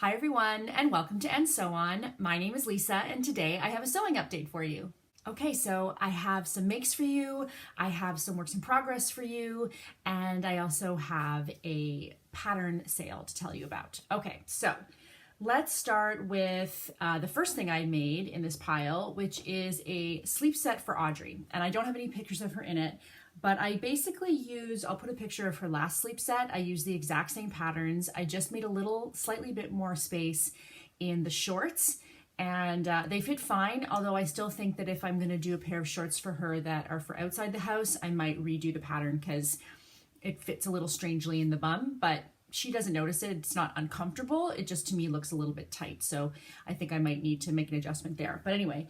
Hi everyone, and welcome to And Sew On. My name is Lisa, and today I have a sewing update for you. Okay, so I have some makes for you, I have some works in progress for you, and I also have a pattern sale to tell you about. Okay, so let's start with the first thing I made in this pile, which is a sleep set for Audrey. And I don't have any pictures of her in it, but I basically I'll put a picture of her last sleep set. I used the exact same patterns. I just made a slightly bit more space in the shorts, and they fit fine, although I still think that if I'm gonna do a pair of shorts for her that are for outside the house, I might redo the pattern because it fits a little strangely in the bum, but she doesn't notice it. It's not uncomfortable. It just, to me, looks a little bit tight. So I think I might need to make an adjustment there. But anyway,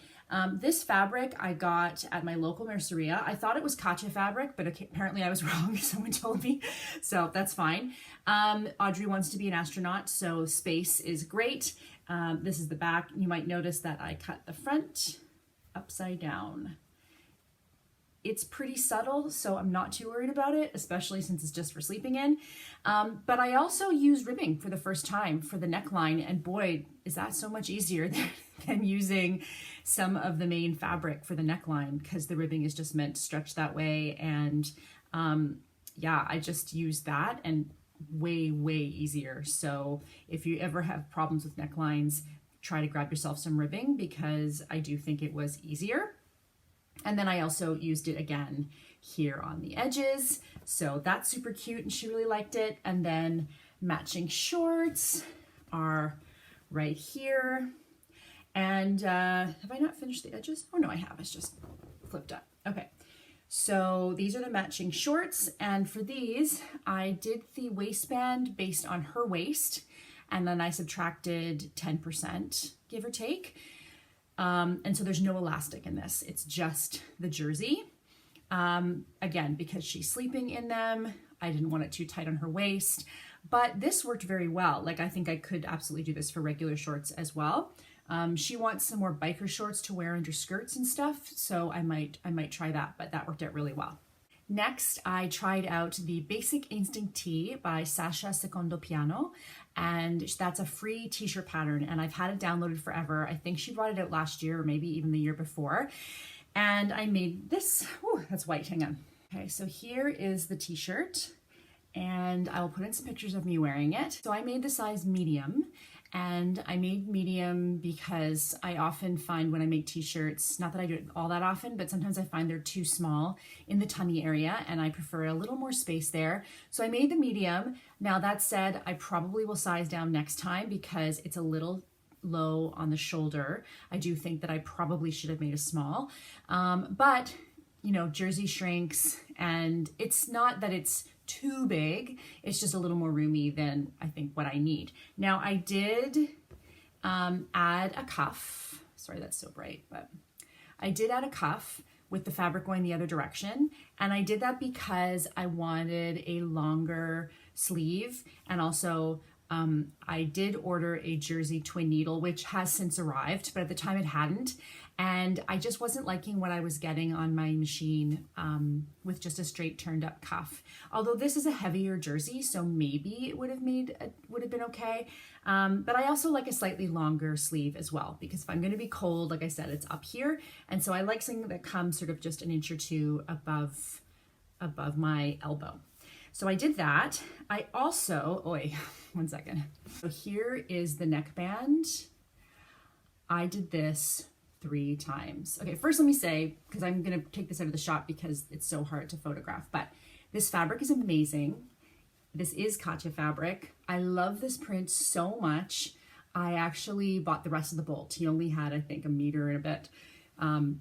this fabric I got at my local merceria. I thought it was Katia Fabric, but apparently I was wrong. Someone told me. So that's fine. Audrey wants to be an astronaut, so space is great. This is the back. You might notice that I cut the front upside down. It's pretty subtle, so I'm not too worried about it, especially since it's just for sleeping in. But I also use ribbing for the first time for the neckline, and boy, is that so much easier than using some of the main fabric for the neckline, because the ribbing is just meant to stretch that way. And yeah, I just use that, and way easier. So if you ever have problems with necklines, try to grab yourself some ribbing, because I do think it was easier. And then I also used it again here on the edges. So that's super cute, and she really liked it. And then matching shorts are right here. And have I not finished the edges? Oh no, I have. It's just flipped up. Okay. So these are the matching shorts. And for these, I did the waistband based on her waist. And then I subtracted 10%, give or take. And so there's no elastic in this. It's just the jersey. Again, because she's sleeping in them, I didn't want it too tight on her waist, but this worked very well. Like, I think I could absolutely do this for regular shorts as well. She wants some more biker shorts to wear under skirts and stuff, so I might try that, but that worked out really well. Next, I tried out the Basic Instinct Tee by Sasha Secondo Piano, and that's a free t-shirt pattern, and I've had it downloaded forever. I think she brought it out last year, or maybe even the year before, and I made this. Ooh, that's white, hang on. Okay, so here is the t-shirt, and I will put in some pictures of me wearing it. So I made the size medium, and I made medium because I often find when I make t-shirts, not that I do it all that often, but sometimes I find they're too small in the tummy area, and I prefer a little more space there. So I made the medium. Now that said, I probably will size down next time because it's a little low on the shoulder. I do think that I probably should have made a small, but you know, jersey shrinks, and it's not that it's too big, it's just a little more roomy than I think what I need. Now I did add a cuff. Sorry, that's so bright, but I did add a cuff with the fabric going the other direction, and I did that because I wanted a longer sleeve, and also I did order a jersey twin needle, which has since arrived, but at the time it hadn't. And I just wasn't liking what I was getting on my machine with just a straight turned up cuff. Although this is a heavier jersey, so maybe it would have been okay. But I also like a slightly longer sleeve as well, because if I'm going to be cold, like I said, it's up here. And so I like something that comes sort of just an inch or two above my elbow. So I did that. I also, one second. So here is the neckband. I did this 3 times. Okay, first let me say, because I'm gonna take this out of the shop because it's so hard to photograph, but this fabric is amazing. This is Katia Fabric. I love this print so much. I actually bought the rest of the bolt. He only had, I think, a meter and a bit,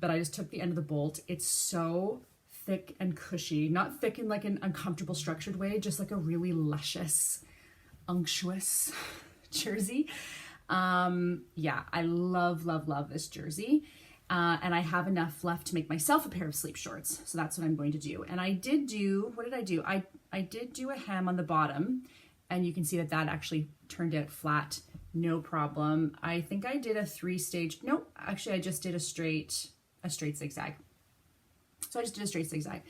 but I just took the end of the bolt. It's so thick and cushy, not thick in like an uncomfortable structured way, just like a really luscious, unctuous jersey. Yeah, I love this jersey. And I have enough left to make myself a pair of sleep shorts. So that's what I'm going to do. And I did do, what did I do? I did do a hem on the bottom, and you can see that that actually turned out flat, no problem. I think I did a 3-stage, no, actually I just did a straight zigzag. So I just did a straight zigzag.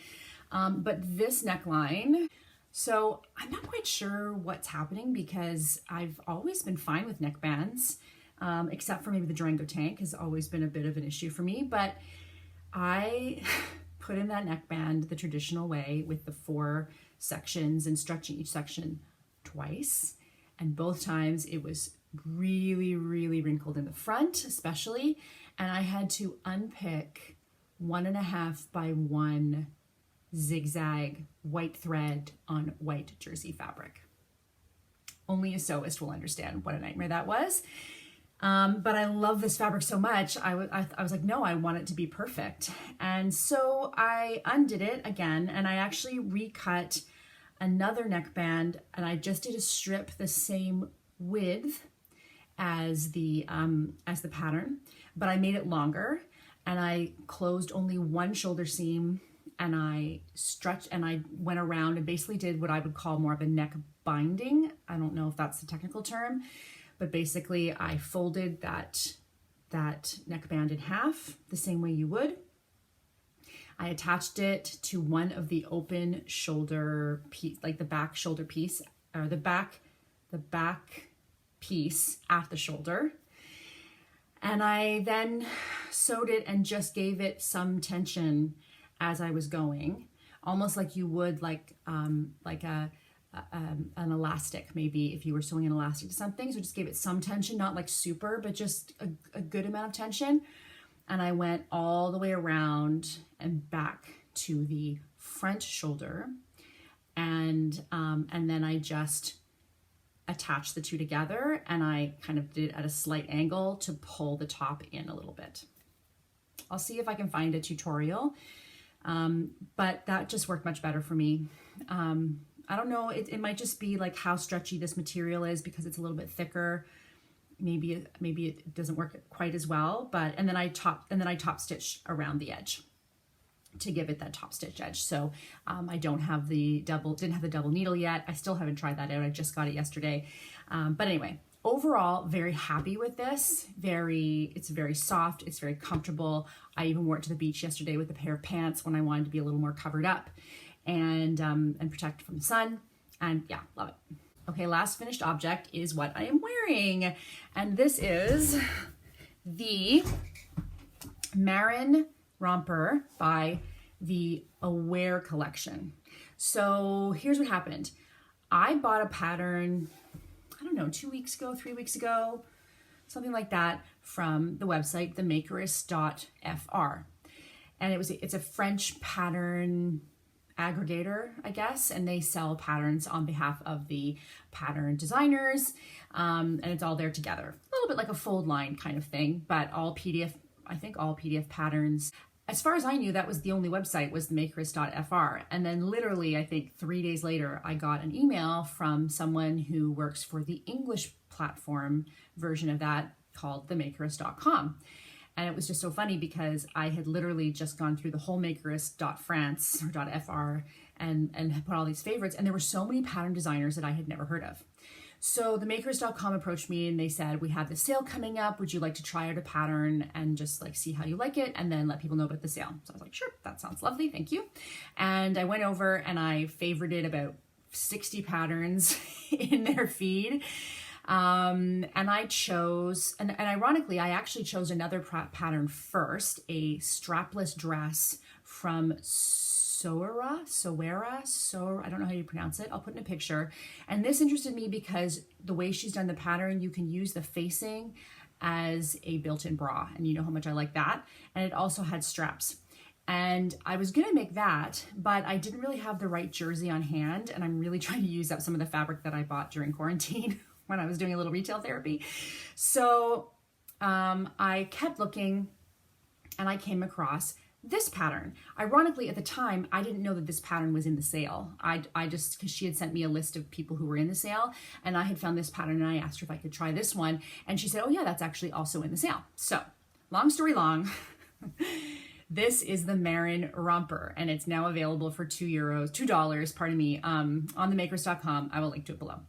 But this neckline, So I'm not quite sure what's happening because I've always been fine with neckbands, except for maybe the Durango tank has always been a bit of an issue for me, but I put in that neckband the traditional way with the 4 sections and stretching each section twice. And both times it was really, really wrinkled in the front, especially. And I had to unpick 1.5 by 1 zigzag white thread on white jersey fabric. Only a sewist will understand what a nightmare that was. But I love this fabric so much. I was like, no, I want it to be perfect. And so I undid it again, and I actually recut another neckband, and I just did a strip the same width as the pattern, but I made it longer, and I closed only one shoulder seam, and I stretched, and I went around and basically did what I would call more of a neck binding. I don't know if that's the technical term, but basically I folded that neckband in half the same way you would. I attached it to one of the open shoulder piece, like the back shoulder piece, or the back piece at the shoulder. And I then sewed it and just gave it some tension as I was going, almost like you would like an elastic, maybe if you were sewing an elastic to something. So just gave it some tension, not like super, but just a good amount of tension. And I went all the way around and back to the front shoulder, and then I just attached the two together, and I kind of did it at a slight angle to pull the top in a little bit. I'll see if I can find a tutorial, but that just worked much better for me. I don't know, it might just be like how stretchy this material is because it's a little bit thicker. Maybe it doesn't work quite as well, but and then I top stitch around the edge to give it that top stitch edge. So I didn't have the double needle yet. I still haven't tried that out. I just got it yesterday. But anyway, overall, very happy with this. It's very soft. It's very comfortable. I even wore it to the beach yesterday with a pair of pants when I wanted to be a little more covered up and protected from the sun. And yeah, love it. Okay, last finished object is what I am wearing. And this is the Marin Romper by the Aware collection. So here's what happened. I bought a pattern, I don't know, 2 weeks ago, 3 weeks ago, something like that, from the website, themakerist.fr. And it's a French pattern aggregator, I guess, and they sell patterns on behalf of the pattern designers, and it's all there together. A little bit like a fold line kind of thing, but all PDF, I think all PDF patterns. As far as I knew, that was the only website, was the Makerist.fr. And then literally, I think 3 days later, I got an email from someone who works for the English platform version of that called themakerist.com. And it was just so funny because I had literally just gone through the whole Makerist.France or .fr and put all these favorites. And there were so many pattern designers that I had never heard of. So the Makerist.com approached me and they said, we have the sale coming up. Would you like to try out a pattern and just like see how you like it and then let people know about the sale? So I was like, sure, that sounds lovely. Thank you. And I went over and I favorited about 60 patterns in their feed. And I chose, and ironically, I actually chose another pattern first, a strapless dress from Sewera, I don't know how you pronounce it. I'll put in a picture. And this interested me because the way she's done the pattern, you can use the facing as a built-in bra, and you know how much I like that. And it also had straps. And I was gonna make that, but I didn't really have the right jersey on hand, and I'm really trying to use up some of the fabric that I bought during quarantine when I was doing a little retail therapy. So I kept looking and I came across this pattern. Ironically, at the time, I didn't know that this pattern was in the sale. I just, because she had sent me a list of people who were in the sale, and I had found this pattern and I asked her if I could try this one. And she said, oh yeah, that's actually also in the sale. So long story long, this is the Marin Romper, and it's now available for $2, pardon me, on themakerist.com. I will link to it below.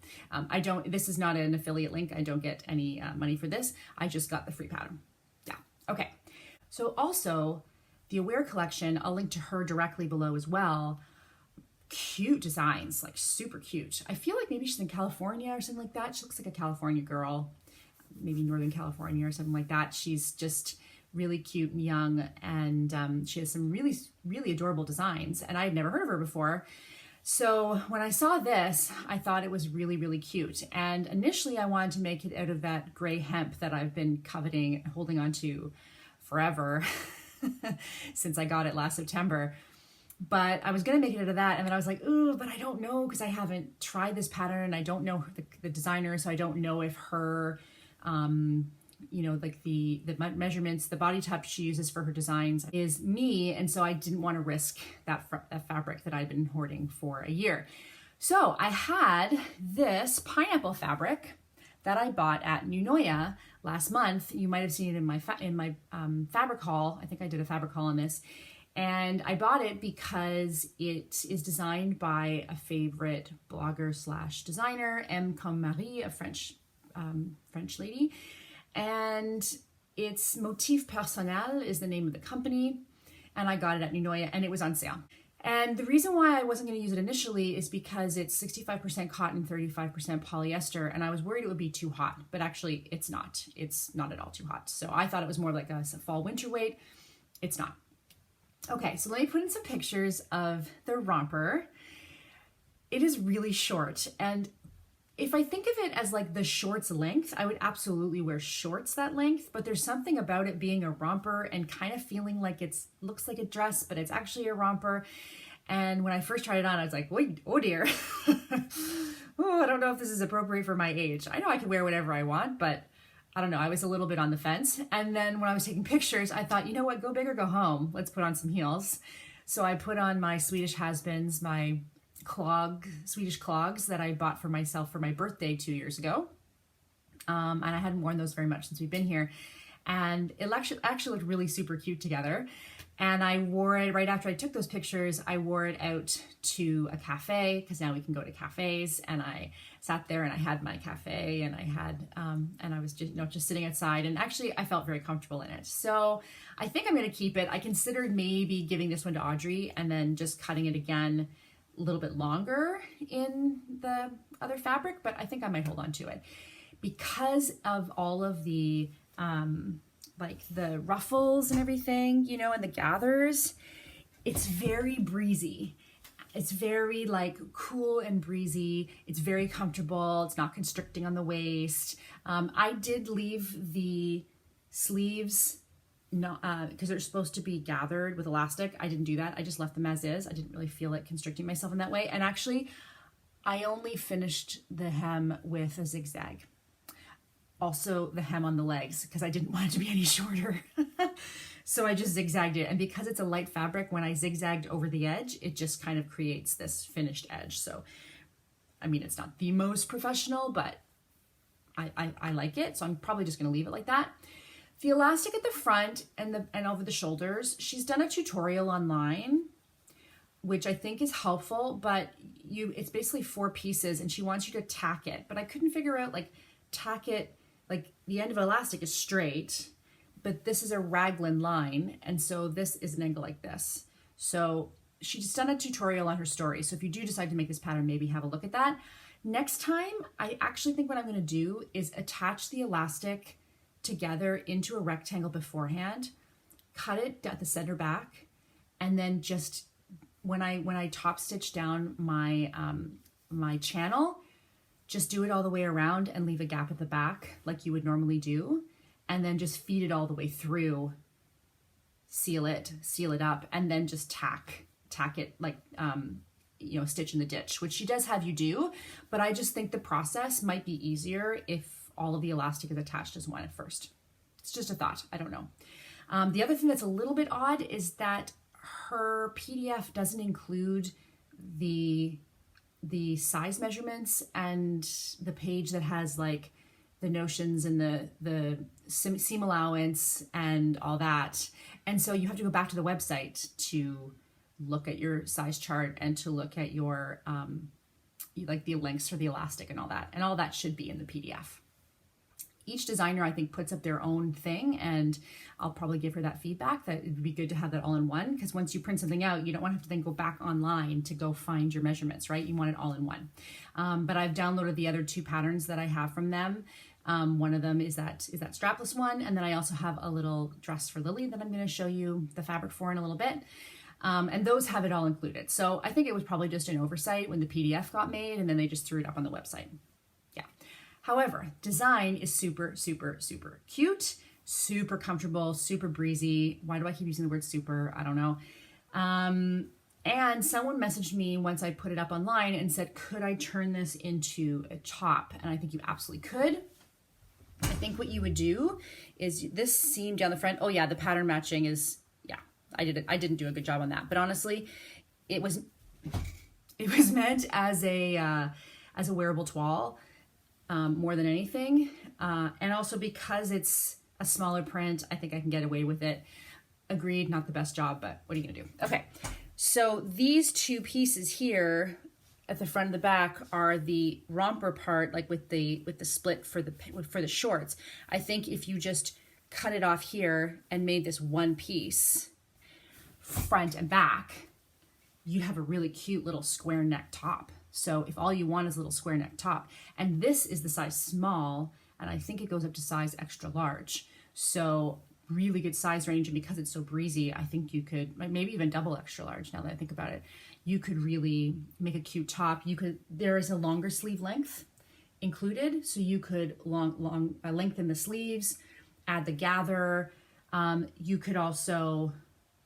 This is not an affiliate link. I don't get any money for this. I just got the free pattern. Yeah, okay. So also, the Aware collection, I'll link to her directly below as well. cute designs, like super cute. I feel like maybe she's in California or something like that. She looks like a California girl, maybe Northern California or something like that. She's just really cute and young, and she has some really, really adorable designs, and I had never heard of her before. So when I saw this, I thought it was really, really cute. And initially I wanted to make it out of that gray hemp that I've been coveting and holding on to forever since I got it last September. But I was going to make it out of that. And then I was like, ooh, but I don't know, because I haven't tried this pattern. I don't know the designer, so I don't know if her, you know, like the measurements, the body type she uses for her designs is me. And so I didn't want to risk that fabric that I'd been hoarding for a year. So I had this pineapple fabric that I bought at Nunoya last month. You might have seen it in my fabric haul. I think I did a fabric haul on this. And I bought it because it is designed by a favorite blogger slash designer, M. Comme Marie, a French lady. And it's Motif Personnel is the name of the company. And I got it at Nunoya, and it was on sale. And the reason why I wasn't going to use it initially is because it's 65% cotton, 35% polyester. And I was worried it would be too hot, but actually it's not. It's not at all too hot. So I thought it was more like a fall winter weight. It's not. Okay, so let me put in some pictures of the romper. It is really short, and if I think of it as like the shorts length, I would absolutely wear shorts that length, but there's something about it being a romper and kind of feeling like looks like a dress, but it's actually a romper. And when I first tried it on, I was like, wait, oh dear. Oh, I don't know if this is appropriate for my age. I know I can wear whatever I want, but I don't know. I was a little bit on the fence. And then when I was taking pictures, I thought, you know what, go big or go home. Let's put on some heels. So I put on my Swedish has-beens, my Swedish clogs that I bought for myself for my birthday 2 years ago. And I hadn't worn those very much since we've been here. And it actually looked really super cute together. And I wore it right after I took those pictures. I wore it out to a cafe, because now we can go to cafes. And I sat there and I had my cafe, and I had, and I was just sitting outside. And actually, I felt very comfortable in it. So I think I'm going to keep it. I considered maybe giving this one to Audrey and then just cutting it again a little bit longer in the other fabric, but I think I might hold on to it because of all of the like the ruffles and everything, you know, and the gathers. It's very breezy. It's very like cool and breezy. It's very comfortable. It's not constricting on the waist. I did leave the sleeves because they're supposed to be gathered with elastic. I didn't do that. I just left them as is. I didn't really feel like constricting myself in that way. And actually, I only finished the hem with a zigzag. Also the hem on the legs, because I didn't want it to be any shorter. So I just zigzagged it. And because it's a light fabric, when I zigzagged over the edge, it just kind of creates this finished edge. So, I mean, it's not the most professional, but I like it. So I'm probably just going to leave it like that. The elastic at the front and over the shoulders, she's done a tutorial online, which I think is helpful, but it's basically 4 pieces and she wants you to tack it. But I couldn't figure out, like, tack it, like the end of elastic is straight, but this is a raglan line. And so this is an angle like this. So she's done a tutorial on her story. So if you do decide to make this pattern, maybe have a look at that. Next time, I actually think what I'm going to do is attach the elastic together into a rectangle beforehand, cut it at the center back, and then just when I top stitch down my my channel, just do it all the way around and leave a gap at the back like you would normally do, and then just feed it all the way through, seal it up, and then just tack it like you know, stitch in the ditch, which she does have you do, but I just think the process might be easier if all of the elastic is attached as one at first. It's just a thought, I don't know. The other thing that's a little bit odd is that her PDF doesn't include the size measurements and the page that has like the notions and the seam allowance and all that. And so you have to go back to the website to look at your size chart and to look at your like the lengths for the elastic and all that. And all that should be in the PDF. each designer, I think, puts up their own thing, and I'll probably give her that feedback that it would be good to have that all in one, because once you print something out, you don't want to have to then go back online to go find your measurements, right? You want it all in one. But I've downloaded the other 2 patterns that I have from them. One of them is that strapless one, and then I also have a little dress for Lily that I'm going to show you the fabric for in a little bit. And those have it all included. So I think it was probably just an oversight when the PDF got made, and then they just threw it up on the website. Yeah. However, design is super, super, super cute, super comfortable, super breezy. Why do I keep using the word super? I don't know. And someone messaged me once I put it up online and said, could I turn this into a top? And I think you absolutely could. I think what you would do is this seam down the front. Oh yeah, the pattern matching is, yeah, I didn't do a good job on that. But honestly, it was meant as a wearable toile more than anything. And also because it's a smaller print, I think I can get away with it. Agreed, not the best job, but what are you gonna do? Okay, so these 2 pieces here at the front and the back are the romper part, like with the split for the shorts. I think if you just cut it off here and made this one piece, front and back, you'd have a really cute little square neck top. So if all you want is a little square neck top, and this is the size small, and I think it goes up to size extra large. So really good size range, and because it's so breezy, I think you could, maybe even double extra large now that I think about it, you could really make a cute top. There is a longer sleeve length included, so you could lengthen the sleeves, add the gather. You could also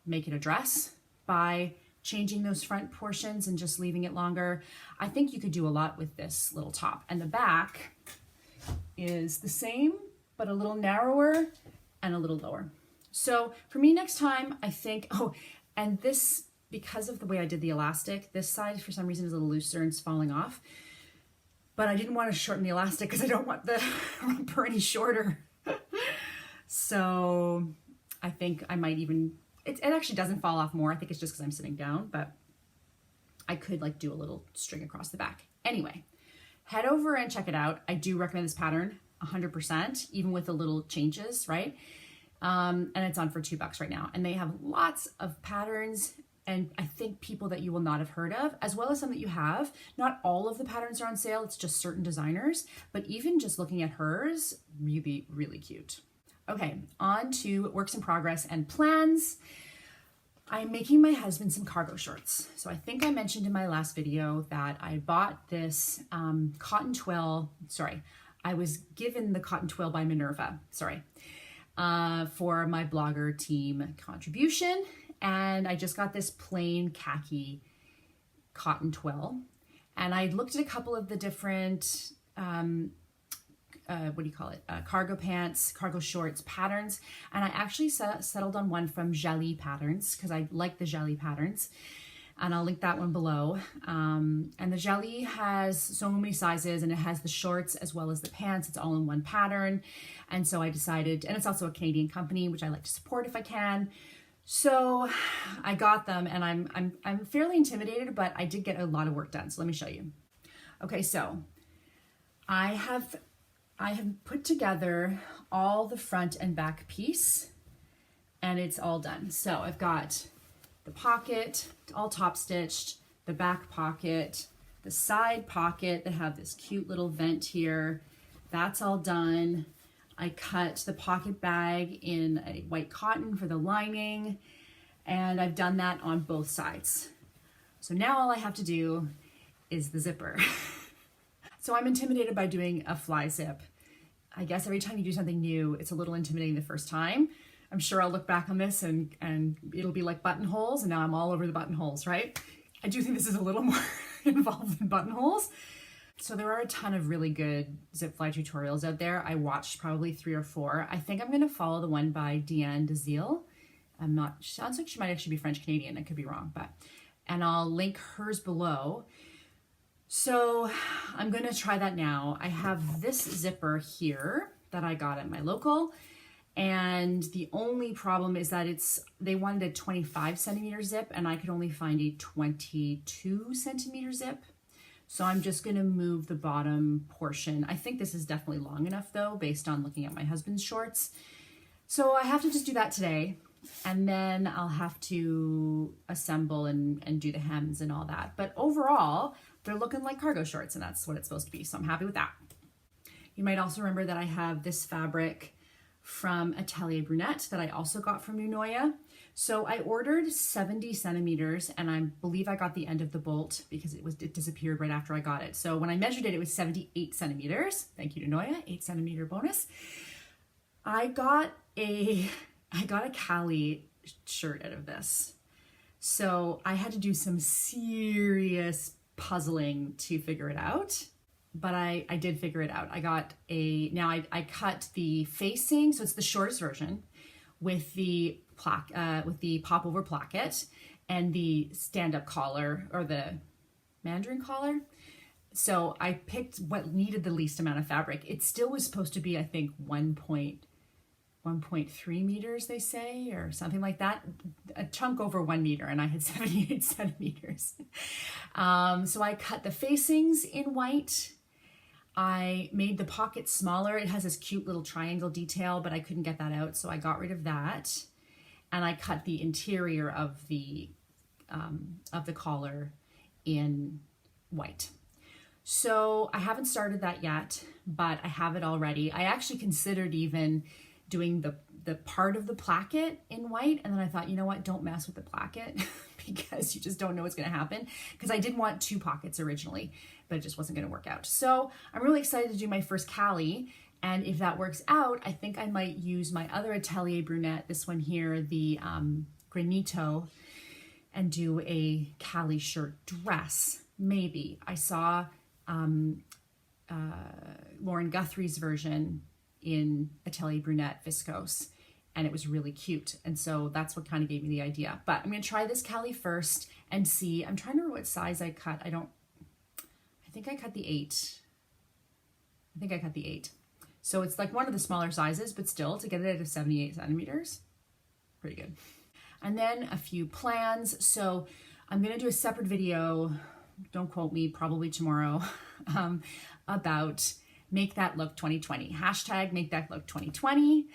make it a dress by changing those front portions and just leaving it longer. I think you could do a lot with this little top. And the back is the same, but a little narrower and a little lower. So for me next time, I think, oh, and this, because of the way I did the elastic, this side for some reason is a little looser and it's falling off. But I didn't want to shorten the elastic because I don't want the romper any shorter. So I think I might even, it actually doesn't fall off more. I think it's just because I'm sitting down, but I could like do a little string across the back. Anyway, head over and check it out. I do recommend this pattern 100%, even with the little changes, right? And it's on for $2 right now. And they have lots of patterns, and I think people that you will not have heard of, as well as some that you have. Not all of the patterns are on sale, it's just certain designers, but even just looking at hers, really, really cute. Okay, on to works in progress and plans. I'm making my husband some cargo shorts. So I think I mentioned in my last video that I bought this cotton twill, I was given the cotton twill by Minerva, for my blogger team contribution. And I just got this plain khaki cotton twill. And I looked at a couple of the different, cargo pants, cargo shorts patterns. And I actually settled on one from Jalie Patterns because I like the Jalie Patterns. And I'll link that one below. And the Jalie has so many sizes, and it has the shorts as well as the pants. It's all in one pattern. And so I decided, and it's also a Canadian company, which I like to support if I can. So I got them, and I'm fairly intimidated, but I did get a lot of work done. So let me show you. Okay, so I have put together all the front and back piece, and it's all done. So I've got the pocket, all top stitched, the back pocket, the side pocket that have this cute little vent here. That's all done. I cut the pocket bag in a white cotton for the lining, and I've done that on both sides. So now all I have to do is the zipper. So I'm intimidated by doing a fly zip. I guess every time you do something new, it's a little intimidating the first time. I'm sure I'll look back on this and it'll be like buttonholes, and now I'm all over the buttonholes, right? I do think this is a little more involved than buttonholes. So there are a ton of really good zip fly tutorials out there. I watched probably 3 or 4. I think I'm gonna follow the one by Deanne Dezille. Sounds like she might actually be French Canadian, I could be wrong, and I'll link hers below. So I'm gonna try that now. I have this zipper here that I got at my local, and the only problem is that they wanted a 25 centimeter zip, and I could only find a 22 centimeter zip. So I'm just gonna move the bottom portion. I think this is definitely long enough though, based on looking at my husband's shorts. So I have to just do that today, and then I'll have to assemble and do the hems and all that. But overall, they're looking like cargo shorts, and that's what it's supposed to be. So I'm happy with that. You might also remember that I have this fabric from Atelier Brunette that I also got from Nunoya. So I ordered 70 centimeters, and I believe I got the end of the bolt because it disappeared right after I got it. So when I measured it, it was 78 centimeters. Thank you, Nunoya, 8-centimeter bonus. I got a Kalle shirt out of this. So I had to do some serious puzzling to figure it out, but I did figure it out. I cut the facing, so it's the shortest version, with the popover placket and the stand-up collar, or the mandarin collar. So I picked what needed the least amount of fabric. It still was supposed to be, I think, 1.3 meters, they say, or something like that. A chunk over 1 meter, and I had 78 centimeters. So I cut the facings in white. I made the pocket smaller. It has this cute little triangle detail, but I couldn't get that out, so I got rid of that. And I cut the interior of the collar in white. So I haven't started that yet, but I have it all ready. I actually considered even doing the part of the placket in white, and then I thought, you know what, don't mess with the placket because you just don't know what's going to happen, because I did want 2 pockets originally, but it just wasn't going to work out. So I'm really excited to do my first Kalle, and if that works out, I think I might use my other Atelier Brunette, this one here, the Granito, and do a Kalle shirt dress. Maybe. I saw Lauren Guthrie's version in Atelier Brunette viscose, and it was really cute, and so that's what kind of gave me the idea. But I'm going to try this Kalle first and see. I'm trying to remember what size I cut. I think I cut the 8. I think I cut the 8. So it's like one of the smaller sizes, but still, to get it at 78 centimeters, pretty good. And then a few plans. So I'm going to do a separate video, don't quote me, probably tomorrow, about Make That Look 2020. Hashtag Make That Look 2020.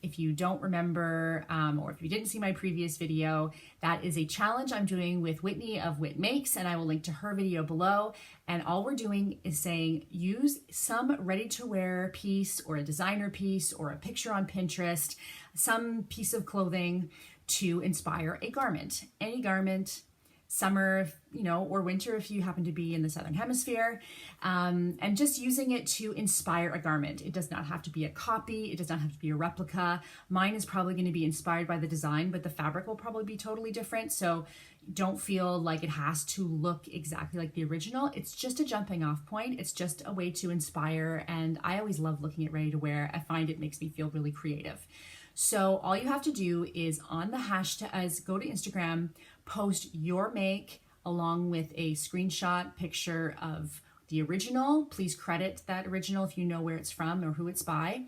If you don't remember, or if you didn't see my previous video, that is a challenge I'm doing with Whitney of Whit Makes, and I will link to her video below. And all we're doing is saying, use some ready-to-wear piece or a designer piece or a picture on Pinterest, some piece of clothing to inspire a garment. Any garment, summer, or winter if you happen to be in the Southern Hemisphere, and just using it to inspire a garment. It does not have to be a copy. It does not have to be a replica. Mine is probably going to be inspired by the design, but the fabric will probably be totally different. So don't feel like it has to look exactly like the original. It's just a jumping off point. It's just a way to inspire. And I always love looking at ready to wear. I find it makes me feel really creative. So all you have to do is on the hashtag, go to Instagram, post your make along with a screenshot picture of the original. Please credit that original if you know where it's from or who it's by.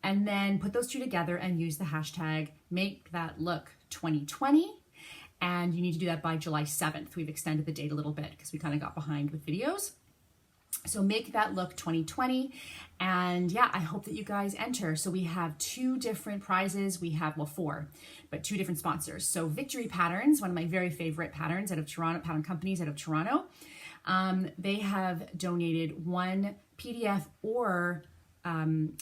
And then put those 2 together and use the hashtag Make That Look 2020. And you need to do that by July 7th. We've extended the date a little bit because we kind of got behind with videos. So Make That Look 2020. And yeah, I hope that you guys enter. So we have 2 different prizes. We have, 4, but 2 different sponsors. So Victory Patterns, one of my very favorite patterns out of Toronto, pattern companies out of Toronto. They have donated 1 PDF or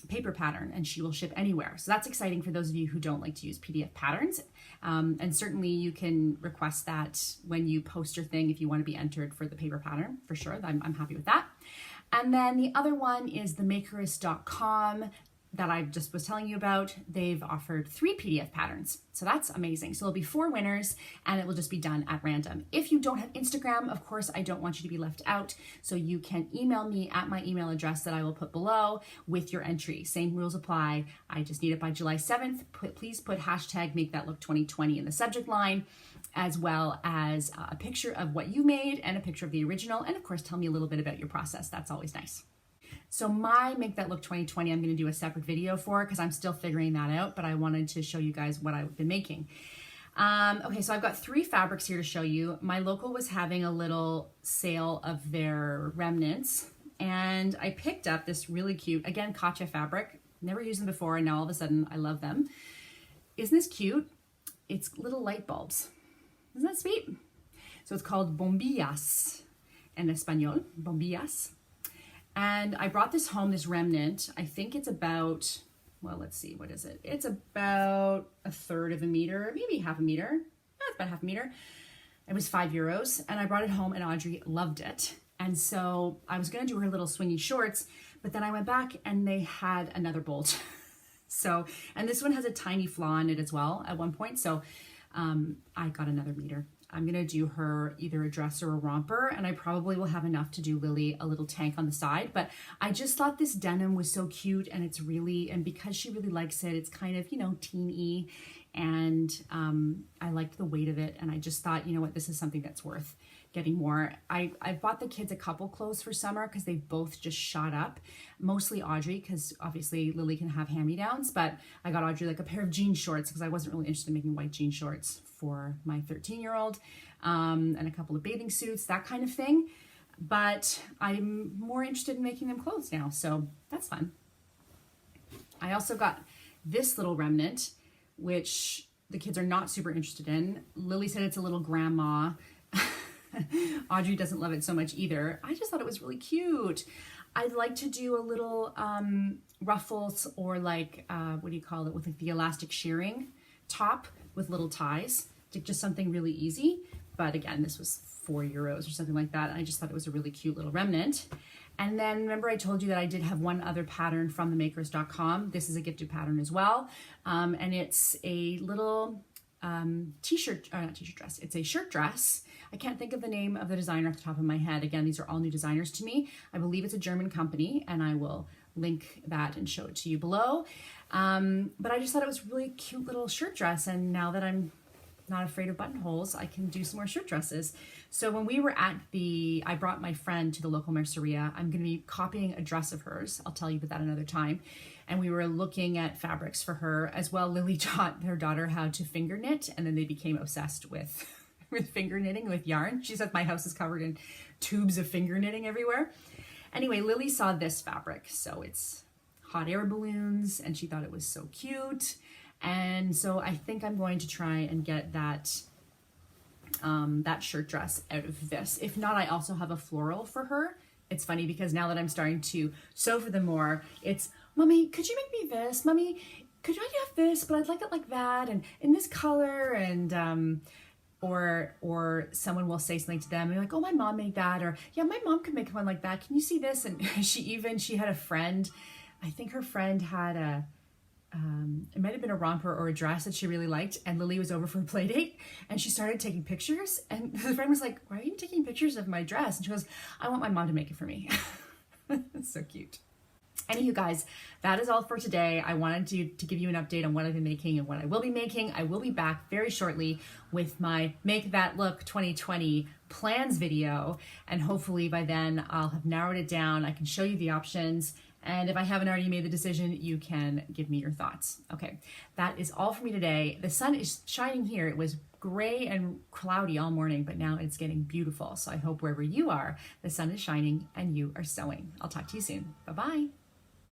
paper pattern, and she will ship anywhere. So that's exciting for those of you who don't like to use PDF patterns. And certainly you can request that when you post your thing if you want to be entered for the paper pattern, for sure. I'm happy with that. And then the other one is the Makerist.com that I just was telling you about. They've offered 3 PDF patterns. So that's amazing. So there'll be 4 winners, and it will just be done at random. If you don't have Instagram, of course, I don't want you to be left out. So you can email me at my email address that I will put below with your entry. Same rules apply. I just need it by July 7th. Please put hashtag Make That Look 2020 in the subject line, as well as a picture of what you made and a picture of the original. And of course, tell me a little bit about your process. That's always nice. So my Make That Look 2020, I'm going to do a separate video for because I'm still figuring that out, but I wanted to show you guys what I've been making. Okay, so I've got 3 fabrics here to show you. My local was having a little sale of their remnants, and I picked up this really cute, again, Katia Fabric. Never used them before, and now all of a sudden I love them. Isn't this cute? It's little light bulbs. Isn't that sweet? So it's called bombillas in Espanol, bombillas. And I brought this home, this remnant. I think it's about, well, let's see, what is it? It's about 1/3 of a meter, maybe half a meter. No, it's about half a meter. It was €5, and I brought it home, and Audrey loved it. And so I was gonna do her little swingy shorts, but then I went back and they had another bolt. So, and this one has a tiny flaw in it as well at one point. So I got another meter. I'm gonna do her either a dress or a romper, and I probably will have enough to do Lily a little tank on the side, but I just thought this denim was so cute, and it's really, and because she really likes it, it's kind of, you know, teen-y, and I liked the weight of it, and I just thought, you know what, this is something that's worth getting more. I bought the kids a couple clothes for summer because they both just shot up, mostly Audrey, because obviously Lily can have hand-me-downs, but I got Audrey like a pair of jean shorts because I wasn't really interested in making white jean shorts for my 13-year-old, and a couple of bathing suits, that kind of thing. But I'm more interested in making them clothes now, so that's fun. I also got this little remnant, which the kids are not super interested in. Lily said it's a little grandma. Audrey doesn't love it so much either. I just thought it was really cute. I'd like to do a little ruffles, or like, what do you call it, with like the elastic shearing top with little ties, just something really easy. But again, this was €4 or something like that. And I just thought it was a really cute little remnant. And then remember I told you that I did have one other pattern from the Makerist.com. This is a gifted pattern as well. And it's a little t-shirt, not t-shirt dress, it's a shirt dress. I can't think of the name of the designer off the top of my head. Again, these are all new designers to me. I believe it's a German company, and I will link that and show it to you below. But I just thought it was really cute little shirt dress, and now that I'm not afraid of buttonholes, I can do some more shirt dresses. So when we were at I brought my friend to the local merceria. I'm gonna be copying a dress of hers. I'll tell you about that another time. And we were looking at fabrics for her as well. Lily taught her daughter how to finger knit, and then they became obsessed with finger knitting with yarn. She said my house is covered in tubes of finger knitting everywhere. Anyway, Lily saw this fabric. So it's hot air balloons, and she thought it was so cute. And so I think I'm going to try and get that that shirt dress out of this. If not, I also have a floral for her. It's funny because now that I'm starting to sew for them more, it's, Mommy, could you make me this? Mommy, could I have this? But I'd like it like that, and in this color, and or someone will say something to them and like, oh, my mom made that, or yeah, my mom could make one like that. Can you see this? And she had a friend, I think her friend had it might have been a romper or a dress that she really liked, and Lily was over for a play date, and she started taking pictures, and the friend was like, why are you taking pictures of my dress? And she goes, I want my mom to make it for me. It's so cute. Anywho, guys, that is all for today. I wanted to give you an update on what I've been making and what I will be making. I will be back very shortly with my Make That Look 2020 plans video, and hopefully by then I'll have narrowed it down. I can show you the options, and if I haven't already made the decision, you can give me your thoughts. Okay, that is all for me today. The sun is shining here. It was gray and cloudy all morning, but now it's getting beautiful. So I hope wherever you are, the sun is shining and you are sewing. I'll talk to you soon. Bye-bye.